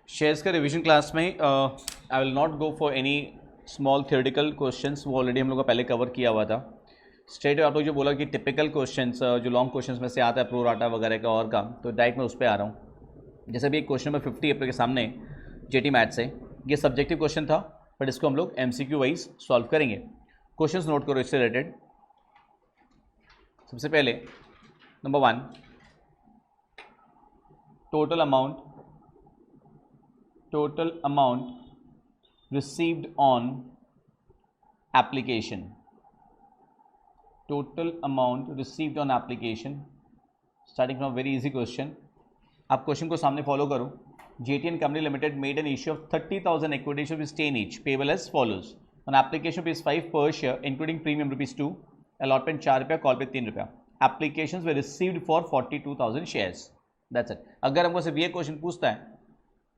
Shares का revision class में I will not go for any small theoretical questions, वो already हम लोग का पहले कवर किया हुआ था। स्ट्रेट आप लोग जो बोला कि टिपिकल क्वेश्चंस जो लॉन्ग क्वेश्चंस में से आता है प्रो राटा वगैरह का और का, तो डायरेक्ट मैं उस पर आ रहा हूँ। जैसे भी एक क्वेश्चन नंबर 50 आपके सामने जेटी मैथ से, ये सब्जेक्टिव क्वेश्चन था बट इसको हम लोग MCQ वाइज सॉल्व करेंगे। क्वेश्चंस नोट करो इससे रिलेटेड। सबसे पहले number 1, total amount received on application. Total amount received on application. Starting from a very easy question. आप क्वेश्चन को सामने फॉलो करो। JTN Company Limited made an issue of 30,000 equity shares with 10 each, payable as follows. On application rupees 5 per share, including premium rupees 2, allotment 4 रुपया, call पे 3 रुपया. Applications were received for 42,000 shares. That's it. अगर हमको सिर्फ ये question पूछता है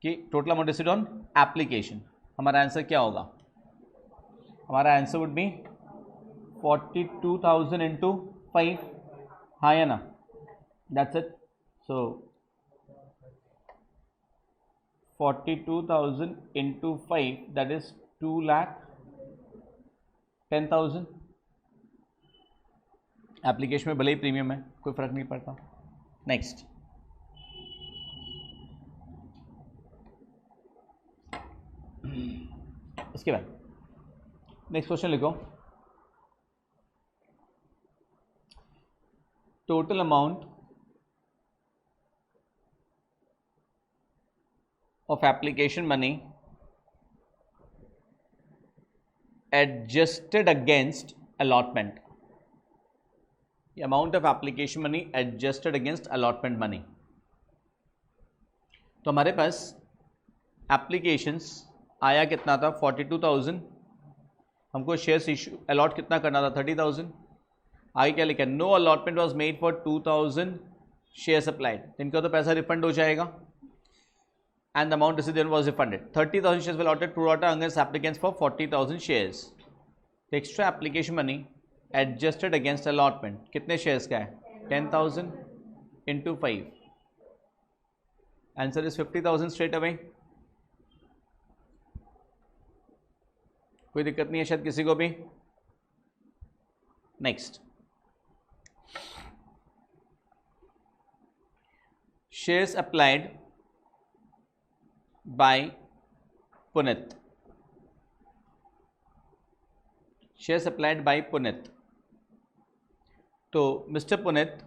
कि total amount received on application, हमारा आंसर क्या होगा? हमारा आंसर वुड बी 42,000 इंटू 5, हाँ या ना? That's it. So 42,000 into 5, that is 2,10,000. Application में भले ही प्रीमियम है, कोई फर्क नहीं पड़ता. नेक्स्ट, उसके बाद नेक्स्ट क्वेश्चन लिखो. Total amount of application money adjusted against allotment. Amount of application money adjusted against allotment money. तो हमारे पास एप्लीकेशंस आया कितना था? 42,000. हमको शेयर्स इशू अलॉट कितना करना था? 30,000. आगे क्या लिखा है? No allotment was made for 2,000 shares applied. इनका तो पैसा रिफंड हो जाएगा and the amount received was refunded. 30,000 shares were allotted pro rata against applicants for 40,000 shares. Extra application money adjusted against allotment कितने शेयर्स का है? 10,000 into 5. Answer is 50,000 straight away. कोई दिक्कत नहीं है शायद किसी को भी. Next, shares applied by Punit. Shares applied by पुनित. तो mister Punit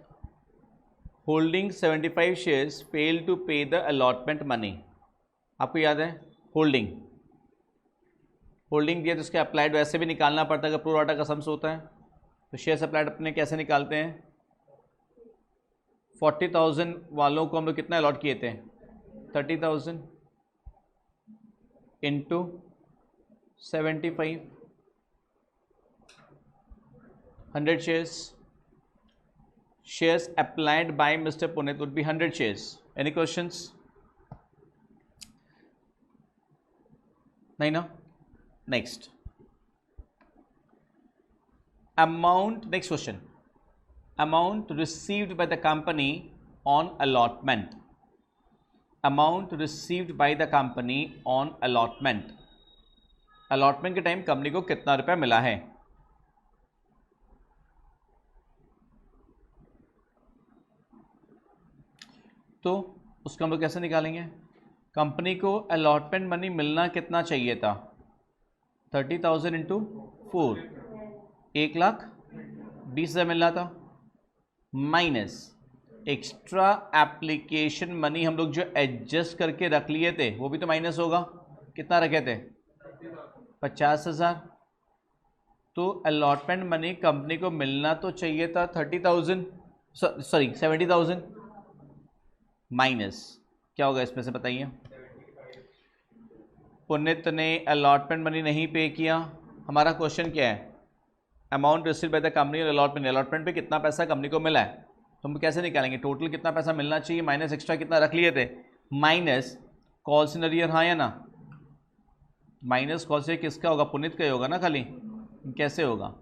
holding 75 shares fail to pay the allotment money. आपको याद है होल्डिंग दिया तो उसके अप्लाइड वैसे भी निकालना पड़ता है अगर प्रो राटा का सम्स होता है. तो शेयर्स अप्लाइड अपने कैसे निकालते हैं? 40,000 वालों को हम लोग कितना अलॉट किए थे? 30,000 into 75, 100 shares. Shares applied bye mister Punit would be 100 shares. Any questions? नहीं ना? Next, amount. Next question, amount received by the company on allotment. Amount received by the company on allotment. allotment के time company को कितना रुपया मिला है? तो उसका हम लोग कैसे निकालेंगे? कंपनी को allotment मनी मिलना कितना चाहिए था? 30,000 इंटू 4, 1,20,000 मिल रहा था, माइनस एक्स्ट्रा एप्लीकेशन मनी हम लोग जो एडजस्ट करके रख लिए थे वो भी तो माइनस होगा. कितना रखे थे? 50,000. तो अलॉटमेंट मनी कंपनी को मिलना तो चाहिए था 30,000, सॉरी 70,000, माइनस क्या होगा इसमें से बताइए? पुनित ने अलॉटमेंट मनी नहीं पे किया. हमारा क्वेश्चन क्या है? Amount received by the company और अलॉटमेंट. अलॉटमेंट पे कितना पैसा कंपनी को मिला है, तो हम कैसे निकालेंगे? टोटल कितना पैसा मिलना चाहिए माइनस एक्स्ट्रा कितना रख लिए थे, माइनस कॉल्स इन अरियर, हाँ या ना? माइनस कॉल्स से किसका होगा? पुनित का ही होगा ना खाली. कैसे होगा?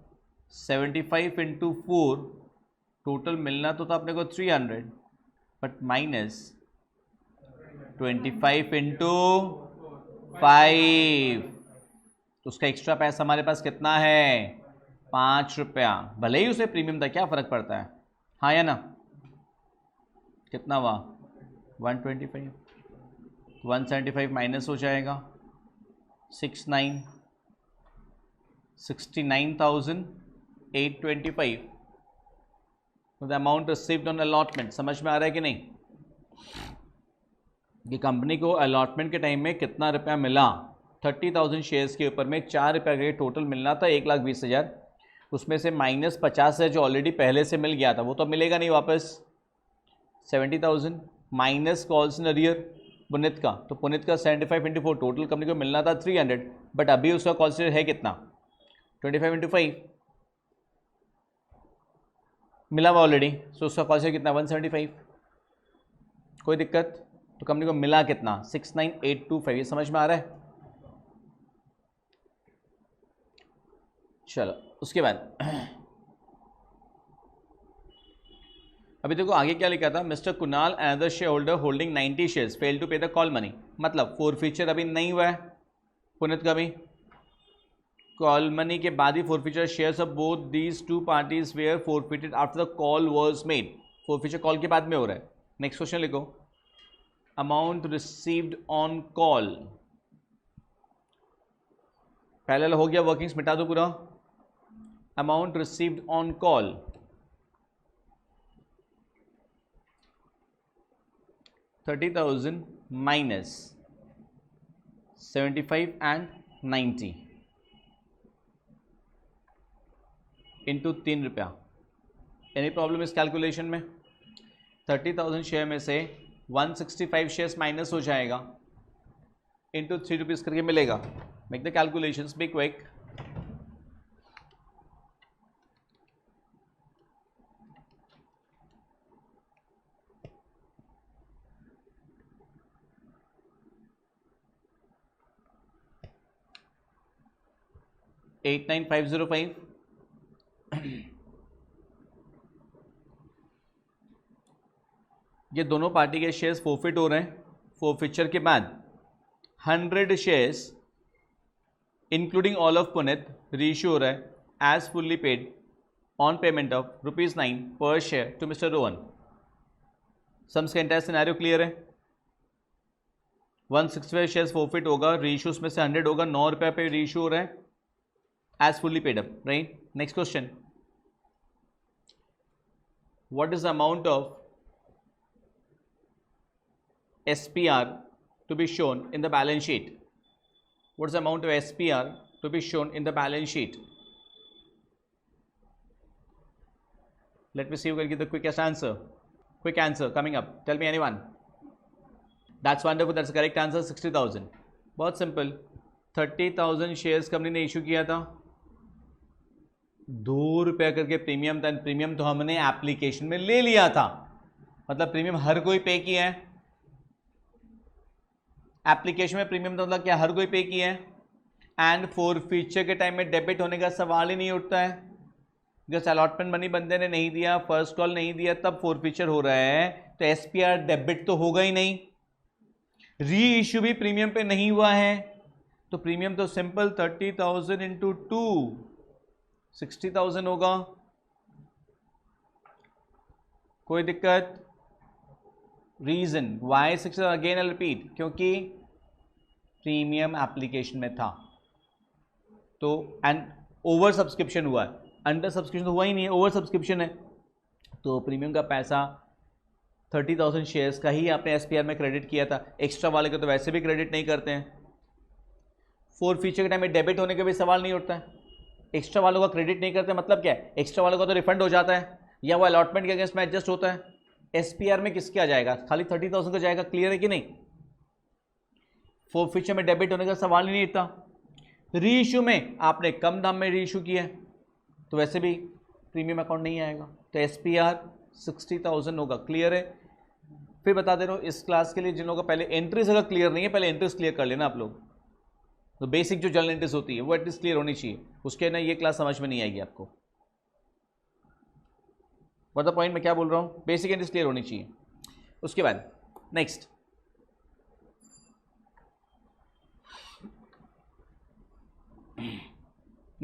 75 इंटू 4, टोटल मिलना तो था अपने को 300, बट माइनस 25 इंटू 5, तो उसका एक्स्ट्रा पैसा हमारे पास कितना है? 5 रुपया। भले ही उसे प्रीमियम था, क्या फ़र्क पड़ता है, हाँ या ना? कितना हुआ? 125, 175 माइनस हो जाएगा 69,825, the amount received on allotment. समझ में आ रहा है कि नहीं कि कंपनी को अलॉटमेंट के टाइम में कितना रुपया मिला? 30,000 शेयर्स के ऊपर में 4 रुपया का टोटल मिलना था, 1,20,000, उसमें से माइनस 50 है जो ऑलरेडी पहले से मिल गया था, वो तो मिलेगा नहीं वापस। 70,000 माइनस कॉल्स इन अरियर पुनित का, तो पुनित का 75 इंटू 4, टोटल कंपनी को मिलना था 300, बट अभी उसका कॉल्स है कितना? 25 इंटू 5 मिला हुआ ऑलरेडी, सो उसका कॉल्स कितना? 175। कोई दिक्कत? तो कंपनी को मिला कितना? 69,825। ये समझ में आ रहा है? चलो उसके बाद अभी देखो आगे क्या लिखा था, mister Kunal another shareholder holding 90 shares fail to pay the call money. मतलब फोरफीचर अभी नहीं हुआ है पुनित का भी, कॉल मनी के बाद ही forfeiture shares of both these two parties were forfeited after the call was made. Forfeiture call के बाद में हो रहा है। नेक्स्ट क्वेश्चन लिखो, अमाउंट रिसीव्ड ऑन कॉल। पहले हो गया, वर्किंग्स मिटा दो पूरा। Amount received on call 30,000 minus 75 and 90 into 3 रुपया। एनी प्रॉब्लम इस कैलकुलेशन में? 30,000 शेयर में से 165 शेयर्स माइनस हो जाएगा, इंटू 3 रुपीज़ करके मिलेगा। Make the calculations, be quick. $89,505। ये दोनों पार्टी के शेयर्स फोरफिट हो रहे हैं। फोरफिचर के बाद 100 shares including all of Punit reissue हो रहा है as fully paid on payment of ₹9 per share to mister Rohan. Sums का एंटायर सिनेरियो क्लियर है? 165 शेयर्स फोरफिट होगा, रीइश्यू उसमें से 100 होगा, 9 रुपये पे रीइश्यू हो रहा है as fully paid up, right? Next question, what is the amount of SPR to be shown in the balance sheet? What is the amount of SPR to be shown in the balance sheet? Let me see who can give the quickest answer. Quick answer coming up. Tell me anyone. That's wonderful. That's the correct answer. 60,000. बहुत simple. 30,000 shares company ने issue किया था, 2 रुपया करके premium था। Premium तो हमने application में ले लिया था, मतलब प्रीमियम हर कोई पे किया है। एप्लीकेशन में प्रीमियम तो मतलब क्या, हर कोई पे किया है। एंड फोरफीचर के टाइम में डेबिट होने का सवाल ही नहीं उठता है। जैसे अलॉटमेंट मनी बंदे ने नहीं दिया, फर्स्ट कॉल नहीं दिया, तब फोरफीचर हो रहा है, तो एसपीआर डेबिट तो होगा ही नहीं। री इश्यू भी प्रीमियम पे नहीं हुआ है, तो प्रीमियम तो सिंपल 30,000 इंटू 2 60,000 होगा। कोई दिक्कत? Reason why 60,000 again I repeat, क्योंकि प्रीमियम एप्लीकेशन में था, तो एंड ओवर सब्सक्रिप्शन हुआ है। अंडर सब्सक्रिप्शन तो हुआ ही नहीं है, ओवर सब्सक्रिप्शन है, तो प्रीमियम का पैसा 30,000 शेयर्स का ही आपने एसपीआर में क्रेडिट किया था। एक्स्ट्रा वाले को तो वैसे भी क्रेडिट नहीं करते हैं। फोरफीचर के टाइम में डेबिट होने का भी सवाल नहीं उठता है। एक्स्ट्रा वालों का क्रेडिट नहीं करते, मतलब क्या है, एक्स्ट्रा वालों का तो रिफंड हो जाता है या वो अलॉटमेंट के अगेंस्ट में एडजस्ट होता है। एसपीआर में किसके आ जाएगा? खाली 30,000 का जाएगा। क्लियर है कि नहीं? फोरफीचर में डेबिट होने का सवाल ही नहीं था। री इशू में आपने कम दाम में री इशू किया है, तो वैसे भी प्रीमियम अकाउंट नहीं आएगा, तो एसपीआर 60,000 होगा। क्लियर है? फिर बता दे रहा हूँ, इस क्लास के लिए जिन लोगों का पहले एंट्रीज अगर क्लियर नहीं है, पहले एंट्रीज क्लियर कर लेना आप लोग। तो बेसिक जो जर्नल एंट्रीज होती है वो एटलीस्ट क्लियर होनी चाहिए, उसके ना ये क्लास समझ में नहीं आएगी आपको। मतलब पॉइंट मैं क्या बोल रहा हूँ, बेसिक एंट्रीज क्लियर होनी चाहिए। उसके बाद next,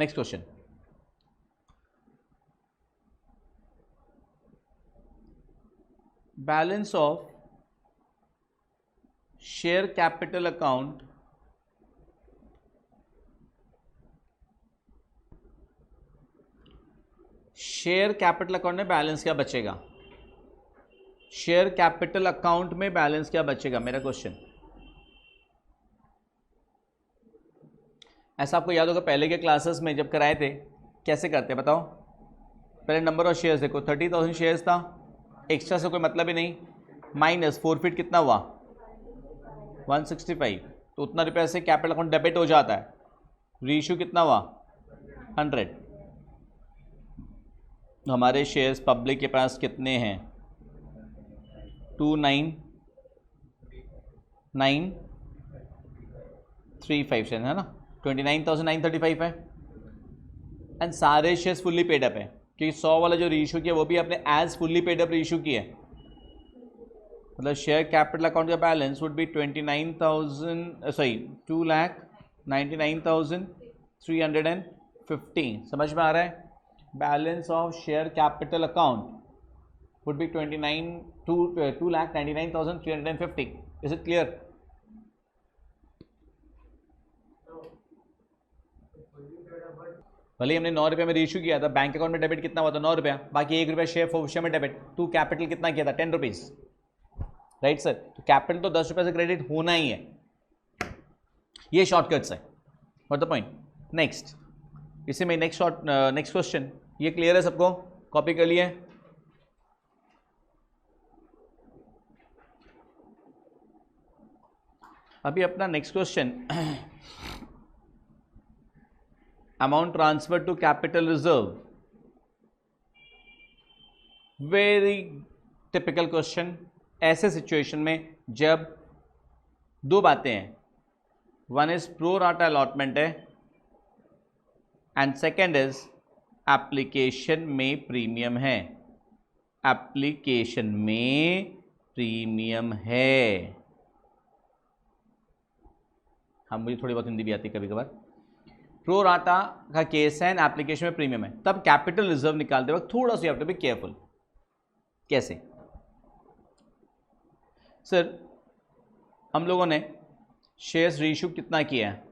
next question, balance of share capital account share capital account में बैलेंस क्या बचेगा, शेयर कैपिटल अकाउंट में बैलेंस क्या बचेगा, मेरा क्वेश्चन। ऐसा आपको याद होगा पहले के क्लासेस में जब कराए थे कैसे करते बताओ। पहले नंबर ऑफ शेयर्स देखो, 30,000 शेयर्स था, एक्स्ट्रा से कोई मतलब ही नहीं, माइनस फॉरफिट कितना हुआ 165, तो उतना रुपये से कैपिटल अकाउंट डेबिट हो जाता है। रीइश्यू कितना हुआ 100, हमारे शेयर्स पब्लिक के पास कितने हैं 29,935 है ना, 29,935 है। एंड सारे शेयर्स फुल्ली पेड अप है क्योंकि 100 वाला जो रीइश्यू किया वो भी आपने as fully paid up reissue किया है। मतलब शेयर कैपिटल अकाउंट का बैलेंस वुड बी 2,99,315। समझ में आ रहा है। Balance of share capital account would be 2,99,350। Is it clear? भले हमने 9 रुपये में रीइश्यू किया था, बैंक अकाउंट में डेबिट कितना हुआ था 9 रुपया, बाकी 1 रुपया शेयर फॉरफिट में डेबिट, तो कैपिटल कितना किया था 10 रुपीज़, राइट सर। तो कैपिटल तो 10 रुपये से क्रेडिट होना ही है, ये शॉर्टकट्स है, व्हाट द पॉइंट। नेक्स्ट, इसी में नेक्स्ट क्वेश्चन, ये क्लियर है सबको, कॉपी कर लिए। अभी अपना next question, amount transfer to capital reserve, very typical question. ऐसे सिचुएशन में जब दो बातें हैं, one is pro rata allotment है एंड सेकेंड इज एप्लीकेशन में प्रीमियम है, एप्लीकेशन में प्रीमियम है। हम मुझे थोड़ी बहुत हिंदी भी आती है कभी कभार। प्रो राटा का केस है एंड एप्लीकेशन में प्रीमियम है, तब कैपिटल रिजर्व निकालते वक्त थोड़ा सा you have to be careful. कैसे सर? हम लोगों ने शेयर्स रीइश्यू कितना किया है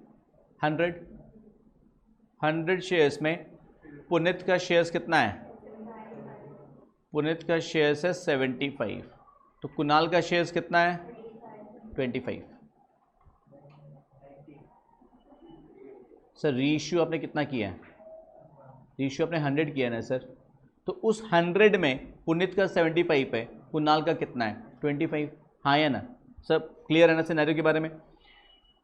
100 शेयर्स में पुनीत का शेयर्स कितना है, पुनीत का शेयर्स है 75, तो कुणाल का शेयर्स कितना है 25। सर रीइश्यू आपने कितना किया है, रीइश्यू आपने 100 किया ना सर, तो उस 100 में पुनीत का 75 है, कुणाल का कितना है 25, हाँ या ना? सब क्लियर है ना सिनेरियो के बारे में।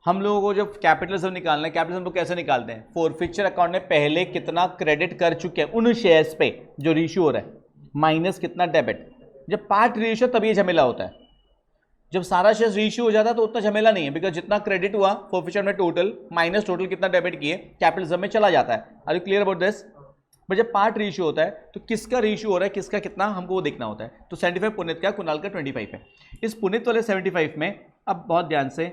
हम लोगों को जब कैपिटल रिजर्व निकालना है, कैपिटल रिजर्व कैसे निकालते हैं, फॉरफिचर अकाउंट में पहले कितना क्रेडिट कर चुके हैं उन शेयर्स पे जो रीइश्यू हो रहा है, माइनस कितना डेबिट। जब पार्ट रीइश्यू तब ये झमेला होता है, जब सारा शेयर रीइश्यू हो जाता है तो उतना झमेला नहीं है, बिकॉज जितना क्रेडिट हुआ फॉरफिचर में टोटल माइनस टोटल कितना डेबिट किए कैपिटल रिजर्व में चला जाता है। Are you clear about this? But जब पार्ट रीइश्यू होता है तो किसका रीइश्यू हो रहा है, किसका कितना, हमको वो देखना होता है। तो 75 पुनीत का, कुणाल का 25 है। इस पुनीत वाले 75 में अब बहुत ध्यान से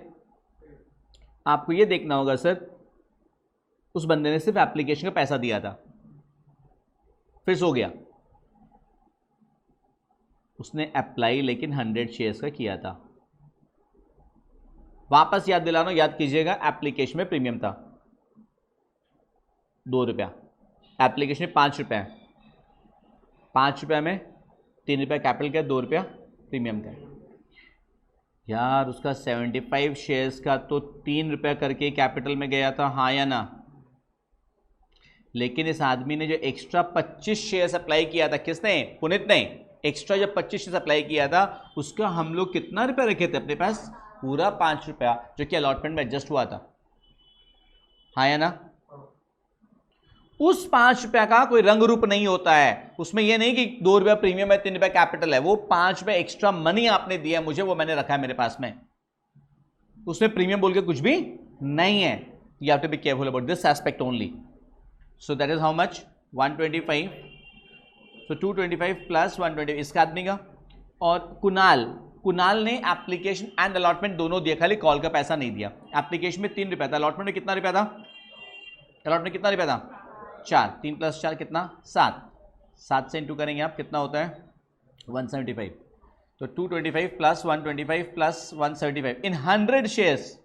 आपको ये देखना होगा सर, उस बंदे ने सिर्फ एप्लीकेशन का पैसा दिया था, फिर सो गया, उसने अप्लाई लेकिन 100 शेयर्स का किया था। वापस याद दिलाना, याद कीजिएगा, एप्लीकेशन में प्रीमियम था 2 रुपया, एप्लीकेशन में 5 रुपया है, 5 रुपया में 3 रुपया कैपिटल का, 2 रुपया प्रीमियम का। यार उसका 75 शेयर्स का तो 3 रुपया करके कैपिटल में गया था, हाँ या ना? लेकिन इस आदमी ने जो एक्स्ट्रा 25 शेयर्स अप्लाई किया था, किसने, पुनीत ने, एक्स्ट्रा जब 25 शेयर्स अप्लाई किया था उसका हम लोग कितना रुपया रखे थे अपने पास, पूरा 5 रुपया, जो कि अलॉटमेंट में एडजस्ट हुआ था, हाँ या ना? उस 5 रुपया का कोई रंग रूप नहीं होता है, उसमें यह नहीं कि 2 रुपया प्रीमियम है 3 रुपया कैपिटल है, वो 5 रुपया एक्स्ट्रा मनी आपने दिया मुझे, वो मैंने रखा है मेरे पास में, उसमें प्रीमियम बोल के कुछ भी नहीं है। You have to be careful about this aspect only. So that is how much 125, so 225 plus 120 इसका आदमी का। और कुणाल ने एप्लीकेशन एंड अलॉटमेंट दोनों दिया, खाली कॉल का पैसा नहीं दिया। एप्लीकेशन में 3 रुपया था, अलॉटमेंट में कितना रुपया था, अलॉटमेंट कितना रुपया था 4, 3 + 4 कितना 7, 7 से इंटू करेंगे आप, कितना होता है 175, तो 225 + 125 + 175 इन 100 शेयर्स,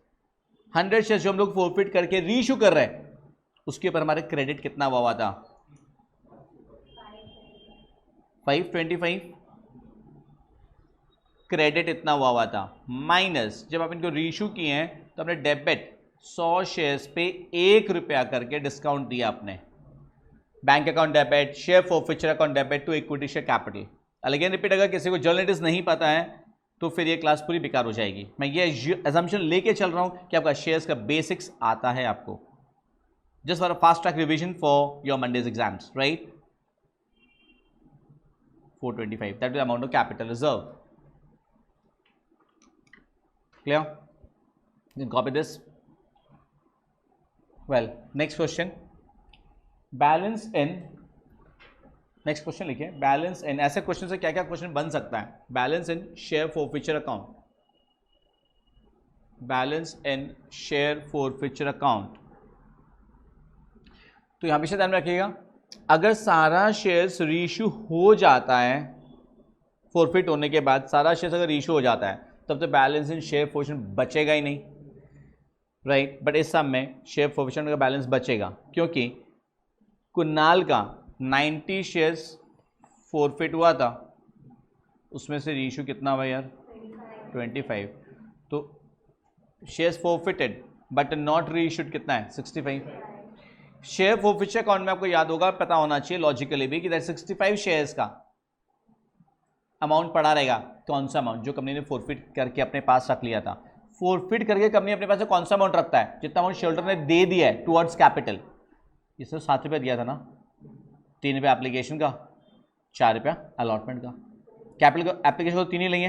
100 शेयर्स जो हम लोग फॉरफिट करके रीइश्यू कर रहे हैं, उसके ऊपर हमारे क्रेडिट कितना हुआ था 525, क्रेडिट इतना हुआ था, माइनस जब आप इनको रीइश्यू किए हैं तो आपने डेबिट 100 शेयर्स पे 1 रुपया करके डिस्काउंट दिया आपने, bank account debit, share forfeiture account debit to equity share capital. Again repeat, अगर किसी को जर्नलिस्ट नहीं पता है तो फिर ये क्लास पूरी बेकार हो जाएगी। मैं ये असम्पशन लेके चल रहा हूं कि आपका शेयर्स का बेसिक्स आता है आपको, just for a fast track revision for your Mondays exams, right. 425 that is amount of capital reserve, clear, you can copy this. Well, next question, balance in, next question लिखिए, balance इन, ऐसे question से क्या क्या question बन सकता है, balance इन share forfeiture account, balance इन share forfeiture account. तो यहां हमेशा ध्यान में रखिएगा, अगर सारा शेयर्स रीइश्यू हो जाता है, फॉरफिट होने के बाद सारा शेयर्स अगर रीइश्यू हो जाता है, तब तो बैलेंस इन शेयर फॉरफिचर बचेगा ही नहीं, राइट। बट इस सब में शेयर फॉरफिचर का बैलेंस बचेगा, क्योंकि कुणाल का 90 शेयर्स फॉरफिट हुआ था, उसमें से रीइश्यू कितना हुआ यार 25, तो shares forfeited but not reissued कितना है 65। शेयर फॉरफिचर अकाउंट में आपको याद होगा, पता होना चाहिए लॉजिकली भी कि 65 शेयर्स का अमाउंट पड़ा रहेगा। कौन सा अमाउंट? जो कंपनी ने फॉरफिट करके अपने पास रख लिया था। फॉरफिट करके कंपनी अपने पास कौन सा अमाउंट रखता है? जितना अमाउंट शेयरहोल्डर ने दे दिया है टुवर्ड्स कैपिटल। इससे 7 रुपये दिया था ना, 3 रुपये एप्लीकेशन का, 4 रुपया अलॉटमेंट का। कैपिटल का एप्लीकेशन तो 3 ही लेंगे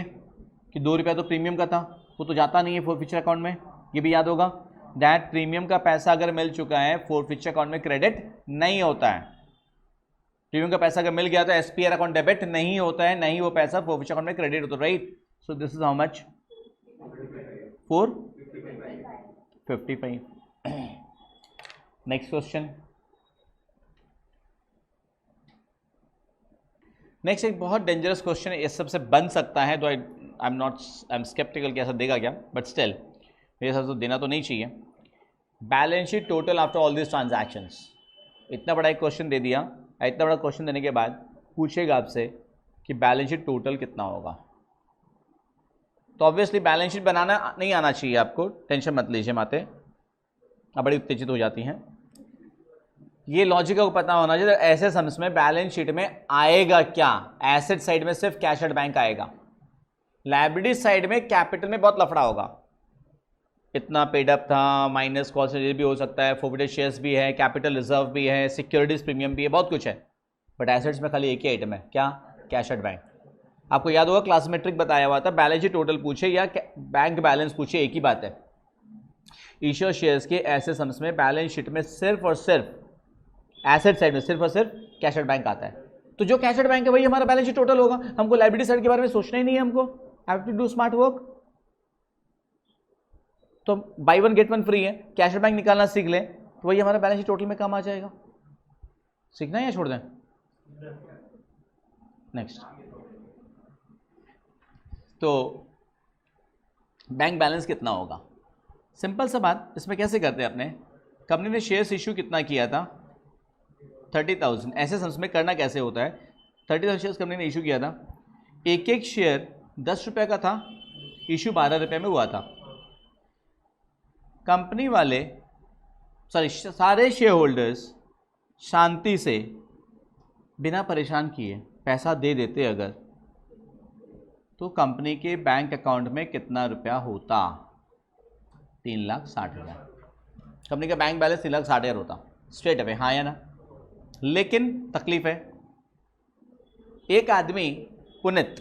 कि 2 रुपया तो प्रीमियम का था, वो तो जाता नहीं है फॉरफिचर अकाउंट में, ये भी याद होगा। दैट प्रीमियम का पैसा अगर मिल चुका है फॉरफिचर अकाउंट में क्रेडिट नहीं होता है। प्रीमियम का पैसा अगर मिल गया तो एसपीआर अकाउंट डेबिट नहीं होता है, नहीं वो पैसा फॉरफिचर अकाउंट में क्रेडिट होता है, right. So this is how much 455। Next question. Next एक बहुत डेंजरस क्वेश्चन है, इस सबसे बन सकता है, तो आई एम स्केप्टिकल कि ऐसा देगा क्या, बट स्टिल मेरे हिसाब से देना तो नहीं चाहिए। Balance sheet total after all this transactions, इतना बड़ा एक क्वेश्चन दे दिया, इतना बड़ा क्वेश्चन देने के बाद पूछेगा आपसे कि बैलेंस शीट टोटल कितना होगा। तो ऑब्वियसली बैलेंस शीट बनाना नहीं आना चाहिए आपको, टेंशन मत लीजिए माते, अब बड़ी उत्तेजित हो जाती हैं। ये लॉजिक को पता होना चाहिए ऐसे सम्स में बैलेंस शीट में आएगा क्या। एसेट साइड में सिर्फ कैश एट बैंक आएगा, लायबिलिटी साइड में कैपिटल में बहुत लफड़ा होगा। इतना पेड अप था, माइनस कॉस्ट भी हो सकता है, फॉरवर्डेड शेयर्स भी है, कैपिटल रिजर्व भी है, सिक्योरिटीज प्रीमियम भी है, बहुत कुछ है। बट एसेट्स में खाली एक ही आइटम है, क्या? Cash at bank. आपको याद होगा क्लास में ट्रिक बताया हुआ था, बैलेंस शीट टोटल पूछे या बैंक बैलेंस पूछे, एक ही बात है। इश्यूड शेयर्स के ऐसे सम्स में बैलेंस शीट में सिर्फ और सिर्फ एसेट साइड में सिर्फ और सिर्फ कैश एट बैंक आता है। तो जो कैश एट बैंक है वही हमारा बैलेंस शीट टोटल होगा। हमको लायबिलिटी साइड के बारे में सोचना ही नहीं है, हमको have to do smart work. तो buy one get one free है, कैश एट बैंक निकालना सीख लें तो वही हमारा बैलेंस शीट टोटल में काम आ जाएगा। सीखना है या छोड़ दें? नेक्स्ट, तो बैंक बैलेंस कितना होगा? सिंपल सा बात, इसमें कैसे करते हैं अपने, कंपनी ने शेयर्स इश्यू कितना किया था 30,000। ऐसे सम्स में करना कैसे होता है, 30,000 शेयर्स कंपनी ने इशू किया था, एक एक शेयर 10 रुपये का था, इशू 12 रुपये में हुआ था। कंपनी वाले सारे शेयर होल्डर्स शांति से बिना परेशान किए पैसा दे देते अगर, तो कंपनी के बैंक अकाउंट में कितना रुपया होता? 3,60,000। कंपनी का बैंक बैलेंस 3,60,000 होता स्ट्रेट अवे, हाँ या ना? लेकिन तकलीफ है, एक आदमी पुनित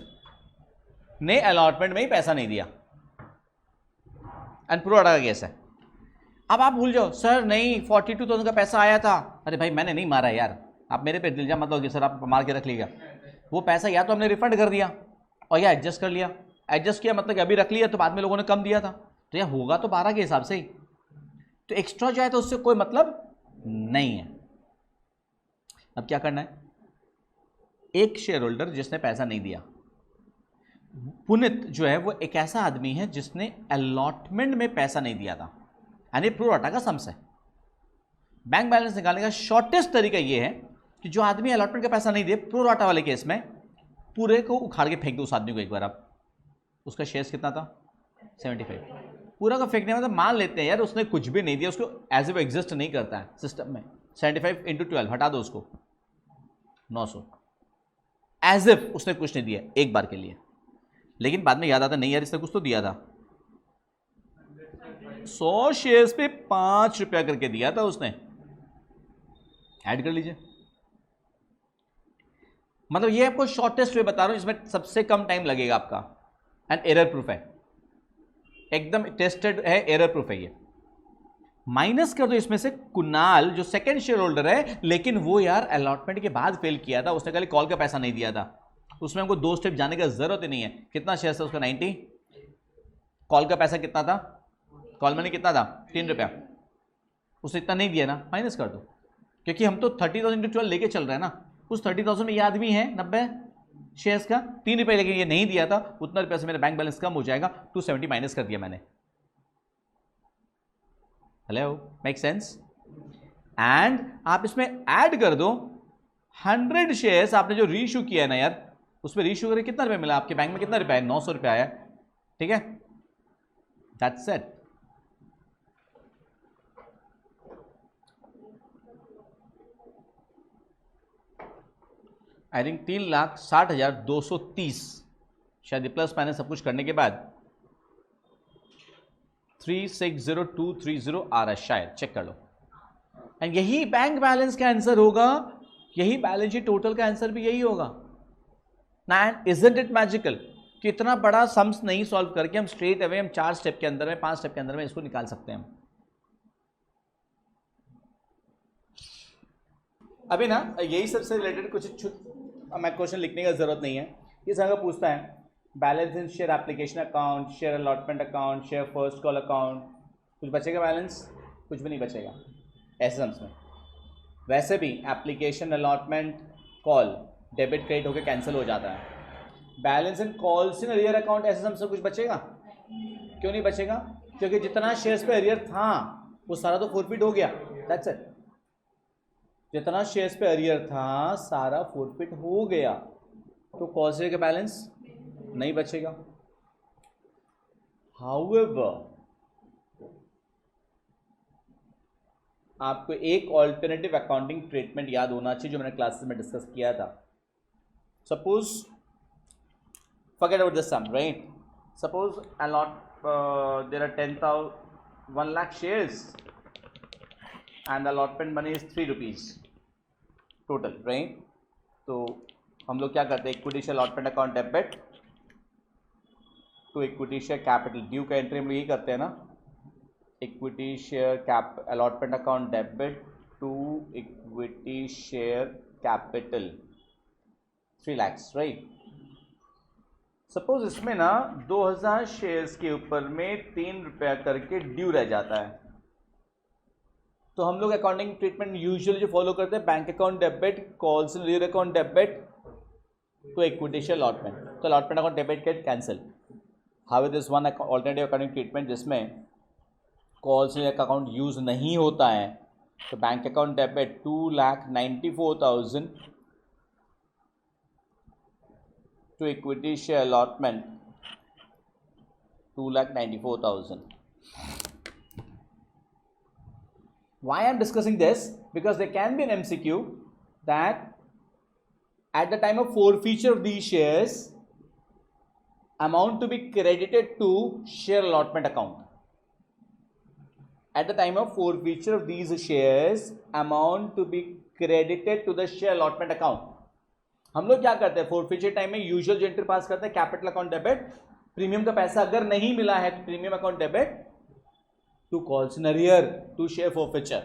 ने अलॉटमेंट में ही पैसा नहीं दिया, अनप्रूव का केस है। अब आप भूल जाओ, सर नहीं 42,000 का पैसा आया था। अरे भाई मैंने नहीं मारा यार, आप मेरे पे इल्जाम मत लो सर आप मार के रख लिया। वो पैसा या तो हमने रिफंड कर दिया और या एडजस्ट कर लिया। एडजस्ट किया मतलब कि अभी रख लिया तो बाद में लोगों ने कम दिया था, तो यार होगा तो 12 के हिसाब से ही। तो एक्स्ट्रा जो है तो उससे कोई मतलब नहीं है। अब क्या करना है, एक शेयर होल्डर जिसने पैसा नहीं दिया, पुनित जो है वो एक ऐसा आदमी है जिसने अलॉटमेंट में पैसा नहीं दिया था, यानी प्रो राटा का सम्स है। बैंक बैलेंस निकालने का शॉर्टेस्ट तरीका ये है कि जो आदमी अलॉटमेंट का पैसा नहीं दे, प्रो राटा वाले केस में पूरे को उखाड़ के फेंक दो उस आदमी को एक बार। आप उसका शेयर्स कितना था 75, पूरा का फेंकने मतलब मान लेते हैं यार उसने कुछ भी नहीं दिया, उसको एज ए एग्जिस्ट नहीं करता है सिस्टम में। 75 × 12 हटा दो उसको, 900, एज इफ उसने कुछ नहीं दिया एक बार के लिए। लेकिन बाद में याद आता नहीं यार इसने कुछ तो दिया था, 100 शेयर्स पे 5 रुपया करके दिया था उसने, ऐड कर लीजिए। मतलब ये आपको शॉर्टेस्ट वे बता रहा हूं, इसमें सबसे कम टाइम लगेगा आपका, एंड एरर प्रूफ है, एकदम टेस्टेड है, एरर प्रूफ है ये। माइनस कर दो इसमें से कुणाल जो सेकंड शेयर होल्डर है, लेकिन वो यार अलॉटमेंट के बाद फेल किया था, उसने खाली कॉल का पैसा नहीं दिया था, उसमें हमको 2 स्टेप जाने का जरूरत ही नहीं है। कितना शेयर था उसका 90, कॉल का पैसा कितना था, कॉल मनी कितना था 3 रुपया, उसने इतना नहीं दिया ना, माइनस कर दो, क्योंकि हम तो 30,000 × 12 लेके चल रहे हैं ना। उस 30,000 में ये आदमी है 90 शेयर्स का 3 रुपये, लेकिन ये नहीं दिया था, उतना रुपये से मेरा बैंक बैलेंस कम हो जाएगा, 270 माइनस कर दिया मैंने। Hello, make sense? एंड आप इसमें ऐड कर दो 100 शेयर्स आपने जो रीइश्यू किया है ना यार, उसमें रीइश्यू करके कितना रुपया मिला आपके बैंक में, कितना रुपया है, 900 रुपया आया, ठीक है, दैट्स इट। आई थिंक 3,60,230 शायद, प्लस माइनस सब कुछ करने के बाद 360,230 आ रहा है शायद, चेक कर लो। एंड यही बैंक बैलेंस का आंसर होगा, यही बैलेंस शीट टोटल का आंसर भी यही होगा ना। एंड इजंट इट मैजिकल कि इतना बड़ा सम्स नहीं सॉल्व करके हम स्ट्रेट अवे हम 4 स्टेप के अंदर में, 5 स्टेप के अंदर में इसको निकाल सकते हैं हम। अभी ना यही सबसे रिलेटेड कुछ हमें क्वेश्चन लिखने का जरूरत नहीं है। ये जगह पूछता है बैलेंस इन share application account, share allotment account, share first call account, कुछ बचेगा बैलेंस? कुछ भी नहीं बचेगा ऐसे सम्स में। वैसे भी application allotment call debit credit होकर कैंसिल हो जाता है। Balance in calls in arrear account, ऐसे सम्स में कुछ बचेगा? क्यों नहीं बचेगा? क्योंकि जितना शेयर्स पे अरियर था वो सारा तो फॉरफिट हो गया, दैट्स इट। जितना शेयर्स पे अरियर था सारा फॉरफिट हो गया, तो कॉल का बैलेंस नहीं बचेगा। हाउएवर आपको एक ऑल्टरनेटिव अकाउंटिंग ट्रीटमेंट याद होना चाहिए जो मैंने क्लासेस में डिस्कस किया था। Suppose forget about the sum, right? Suppose there are 1 lakh shares and the allotment money is 3 rupees total, right? तो हम लोग क्या करते हैं, equity share allotment account debit to equity share capital, due का एंट्री हम लोग यही करते हैं ना, equity share cap allotment account debit to equity share capital 3 lakhs, right? Suppose इसमें ना 2000 शेयर्स के ऊपर में 3 रुपया करके ड्यू रह जाता है, तो हम लोग अकाउंटिंग ट्रीटमेंट यूजुअली जो फॉलो करते हैं, bank account debit, calls in arrear account debit to equity share allotment, तो allotment account debit get cancel. How this one alternative accounting treatment जिसमें कॉल्स इन अकाउंट यूज नहीं होता है, तो bank account debit 2,94,000 to equity share allotment 2,94,000. Why I am discussing this? Because there can be an MCQ that at the time of forfeiture of these shares, amount to be credited to share allotment account. At the time of forfeiture of these shares, amount to be credited to the share allotment account. हम लोग क्या करते हैं forfeiture time में, usual जो entry पास करते हैं, capital account debit, premium का पैसा अगर नहीं मिला है तो premium account debit to calls in arrear to share forfeiture.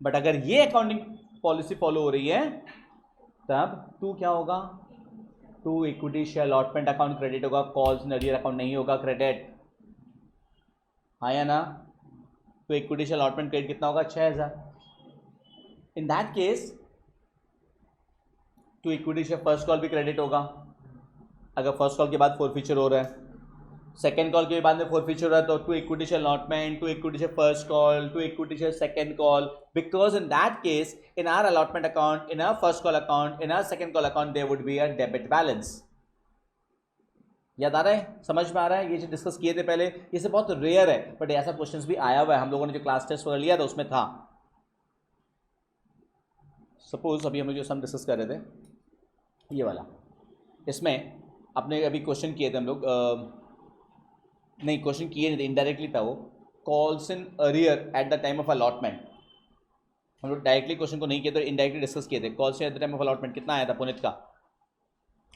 But अगर ये अकाउंटिंग पॉलिसी फॉलो हो रही है तब टू क्या होगा, to equity share allotment account credit होगा, कॉल्स इन अरियर अकाउंट नहीं होगा क्रेडिट, हाँ या ना? तो इक्विटी शेयर अलॉटमेंट क्रेडिट कितना होगा 6,000। In that case to equity share first call भी क्रेडिट होगा अगर फर्स्ट कॉल के बाद फोरफीचर हो रहा है, सेकेंड कॉल के बाद में फोरफीचर हो रहा है तो to equity share allotment, to equity share first call, to equity share second call, because in that case in our allotment account, in our first call account, in our second call account there would be a debit balance. याद आ रहा है, समझ में आ रहा है? ये जो डिस्कस किए थे पहले, ये से बहुत रेयर है बट ऐसा क्वेश्चंस भी आया हुआ है, हम लोगों ने जो क्लास टेस्ट वगैरह लिया था उसमें था। सपोज अभी हम जो सम डिस्कस कर रहे थे ये वाला, इसमें अपने अभी क्वेश्चन किए थे हम लोग, नहीं क्वेश्चन किए नहीं थे, इनडायरेक्टली था वो, calls in arrear eight the time of allotment. हम लोग डायरेक्टली क्वेश्चन को नहीं किए तो इनडायरेक्टली डिस्कस किए थे। Calls eight the time of allotment कितना आया था पुनित का?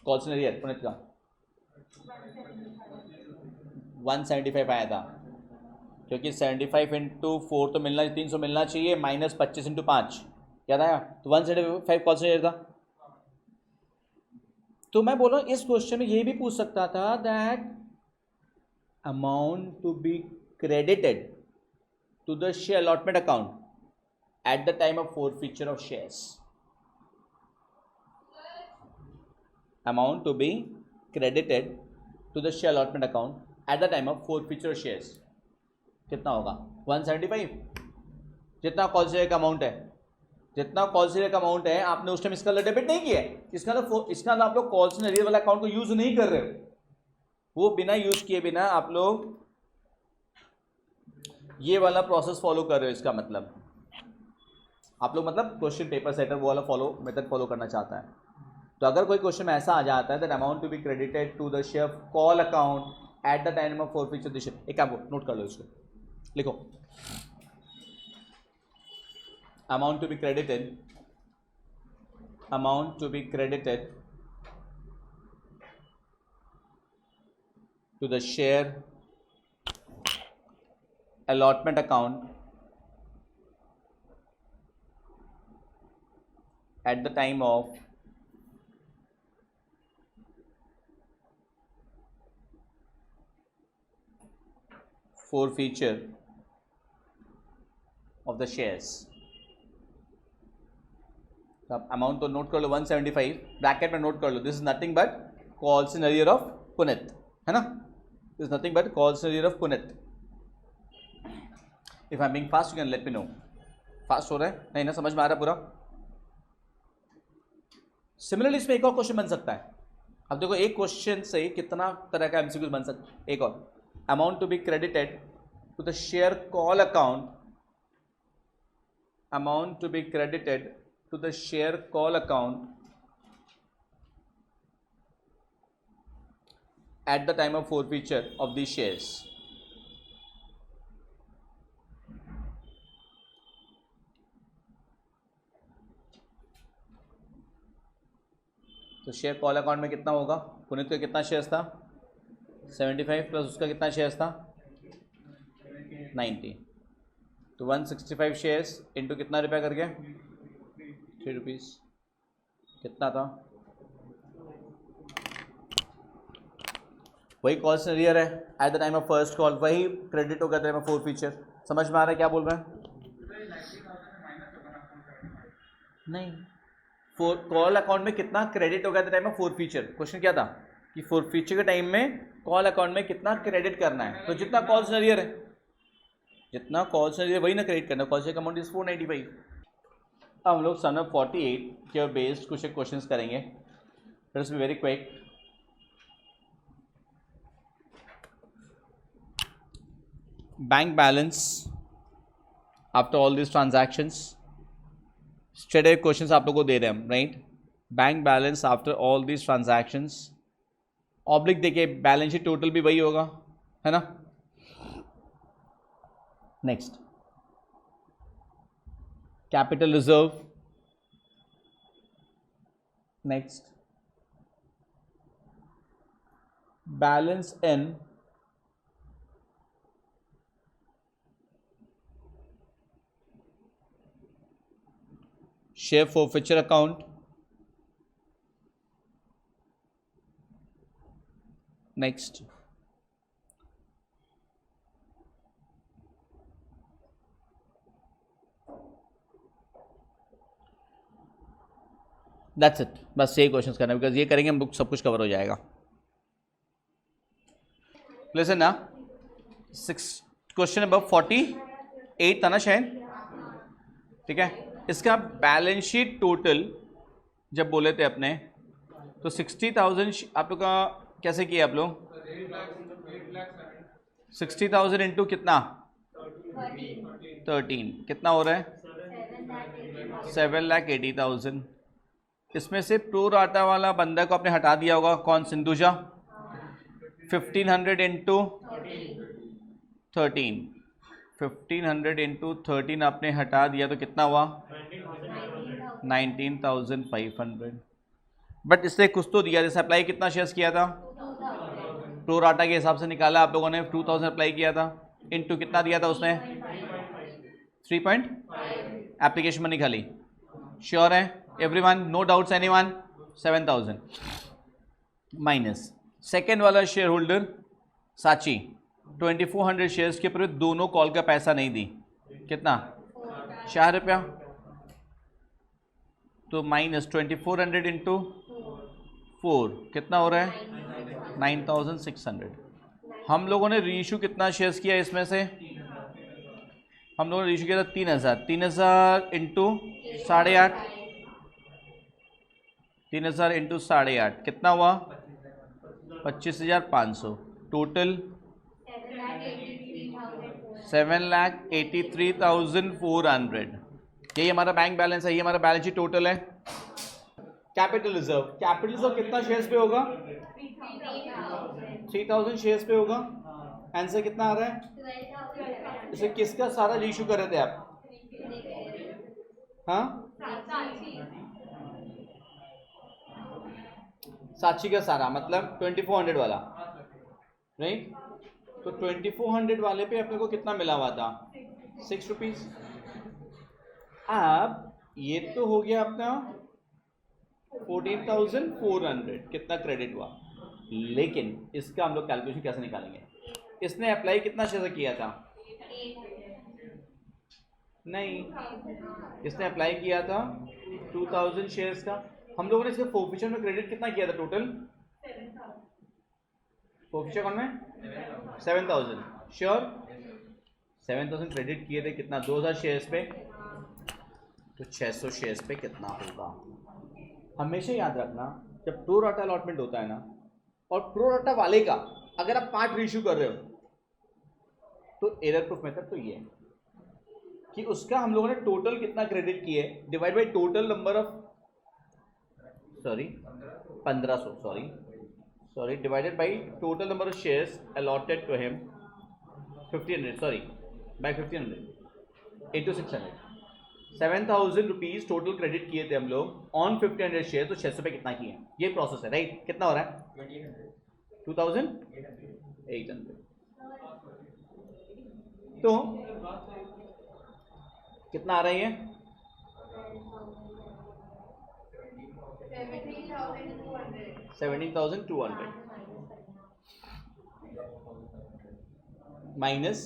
कॉल्स इन अरियर पुनित का 175 आया था, क्योंकि 75 इंटू 4 तो मिलना 300 मिलना चाहिए, माइनस 25 इंटू 5, याद आया? तो 175 कॉल्स इन अरियर था। तो मैं बोल रहा हूँ इस क्वेश्चन में ये भी पूछ सकता था that amount to be credited to the share allotment account at the time of forfeiture of shares, amount to be credited to the share allotment account at the time of forfeiture of shares कितना होगा? 175, जितना call share का amount है, जितना call share का amount है आपने उस टाइम इसका डेबिट नहीं किया है, इसका आप लोग कॉल शेयर वाला अकाउंट को यूज नहीं कर रहे हो, वो बिना यूज किए बिना आप लोग ये वाला प्रोसेस फॉलो कर रहे हो। इसका मतलब आप लोग मतलब क्वेश्चन पेपर सेटर वो वाला मेथड फॉलो करना चाहता है। तो अगर कोई क्वेश्चन में ऐसा आ जाता है that amount to be credited to the share call account at the time of forfeiture the share, एक काम नोट कर लो, इसको लिखो, amount to be credited, amount to be credited to the share allotment account at the time of forfeiture of the shares। तो आप amount तो note कर लो 175, ब्रैकेट में नोट कर लो, this is nothing but calls in arrear of Punit, है ना? This is nothing but calls in arrear of Punit. If I am being fast, you can let me know. Fast हो रहा है नहीं ना? समझ में आ रहा है पूरा? सिमिलरली इसमें एक और क्वेश्चन बन सकता है। अब देखो एक क्वेश्चन से कितना तरह का एमसीक्यू बन सकता है। एक और, amount to be credited to the share call account, amount to be credited to the share call account at the time of forfeiture of these shares। तो शेयर कॉल अकाउंट में कितना होगा? पुनित का कितना शेयर्स था? 75 प्लस उसका कितना shares था? 90, तो 165 शेयर्स इंटू कितना रुपया करके? 3 रुपीज़, कितना था? वही कॉल्स इन अरियर है eight the time of first call, वही क्रेडिट होगा टाइम ऑफ फोरफीचर। समझ में आ रहा है क्या बोल रहे हैं? नहीं, कॉल अकाउंट में कितना क्रेडिट होगा eight the time of forfeiture. Question क्या था कि फोरफीचर के टाइम में कॉल अकाउंट में कितना क्रेडिट करना है, तो जितना कॉल्स इन अरियर है, जितना कॉल्स इन अरियर वही ना क्रेडिट करना। कॉल शेयर का अमाउंट इज 495। अब हम लोग सन ऑफ 48 के बेस्ड कुछ क्वेश्चंस करेंगे, let's be very quick. Bank balance after all this transactions, straight questions आप लोगों को दे रहे हैं हम, right? Bank balance after all this transactions, oblique देखिए बैलेंस शीट टोटल भी वही होगा, है ना? Next, capital reserve, next balance in share forfeiture account, next that's it, बस यही क्वेश्चंस करना है, बिकॉज ये करेंगे हम बुक सब कुछ कवर हो जाएगा. लिसन ना, क्वेश्चन नंबर 48 था ना शायद, ठीक है. इसका बैलेंस शीट टोटल जब बोले थे अपने तो 60,000 आप लोग का कैसे किया आप लोग? 60,000 इंटू कितना? 13 कितना हो रहा है? 7,80,000. इसमें से प्रो राटा वाला बंदा को आपने हटा दिया होगा, कौन? सिंधुजा. 1500 इंटू 13, 1500 इंटू 13 आपने हटा दिया तो कितना हुआ? 19,500. बट इससे कुछ तो दिया, जैसे अप्लाई कितना शेयर्स किया था? प्रो राटा के हिसाब से निकाला आप लोगों ने, 2000 अप्लाई किया था, इंटू कितना दिया था उसने? 3 एप्लीकेशन मनी खाली. श्योर है everyone? No doubts anyone? 7,000 minus second वाला शेयर होल्डर साची 2400 शेयर्स के ऊपर दोनों कॉल का पैसा नहीं दी, कितना? 4 रुपया. तो माइनस 2400 इंटू 4 कितना हो रहा है? 9,600. हम लोगों ने रीइशू कितना शेयर्स किया इसमें से? हम लोगों ने रीइशू किया था 3,000. 3,000 इंटू 8.5, 3,000 इंटू 8.5 कितना हुआ? 25,500. टोटल 7,83,400. यही हमारा बैंक बैलेंस है, ये हमारा बैलेंस शीट टोटल है. कैपिटल रिजर्व, कैपिटल रिजर्व कितना शेयर्स पे होगा? 3,000 शेयर्स पे होगा. आंसर कितना आ रहा है? इसे किसका सारा रीइशू कर रहे थे आप? हाँ, साक्षी का सारा, मतलब 2400 वाला, राइट. तो 2400 वाले पे अपने को कितना मिला हुआ था? 6 रुपीज. अब ये तो हो गया अपना 14,400, कितना क्रेडिट हुआ. लेकिन इसका हम लोग कैलकुलेशन कैसे निकालेंगे? इसने अप्लाई कितना शेयर किया था? नहीं, इसने अप्लाई किया था 2,000 शेयर्स का. हम लोगों ने इसके फोर्फिचर में क्रेडिट कितना किया था टोटल? फोर्फिचर कौन में? 7,000. श्योर? 7,000 क्रेडिट किए थे, कितना? 2,000 शेयर्स पे, तो 600 शेयर्स पे कितना होगा? हमेशा याद रखना, जब प्रो राटा अलॉटमेंट होता है ना, और प्रो राटा वाले का अगर आप पार्ट रीइश्यू कर रहे हो तो एरर प्रूफ मेथड तो ये है कि उसका हम लोगों ने टोटल कितना क्रेडिट किए divide by total number of 1500 divided by total number of shares allotted to him 1500 by 1500 into 600. 7,000 rupees total credit किए थे हम लोग ऑन 1500 शेयर, तो 600 पे कितना किए? ये प्रोसेस है, राइट. कितना हो रहा है? 2,800. तो कितना आ रहा है ये? 17,200 माइनस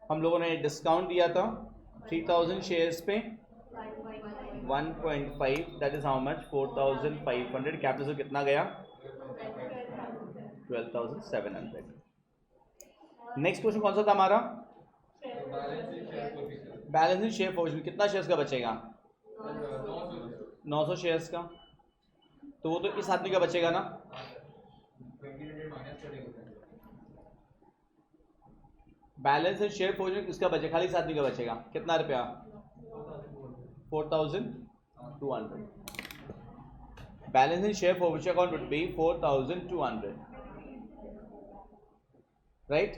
हम लोगों ने डिस्काउंट दिया था 3,000 शेयर्स पे 1.5, that is how much? 4,500. Capital कितना गया? 12,700. नेक्स्ट क्वेश्चन कौन सा था हमारा? बैलेंस इन शेयर पोजीशन. कितना शेयर्स का बचेगा? 900 शेयर्स का. तो वो तो इस आदमी का बचेगा ना. बैलेंस इन शेयर पोजीशन किसका बचेगा? खाली इस आदमी का बचेगा. कितना रुपया? 4,200. Balance in share position account would B 4,200, right.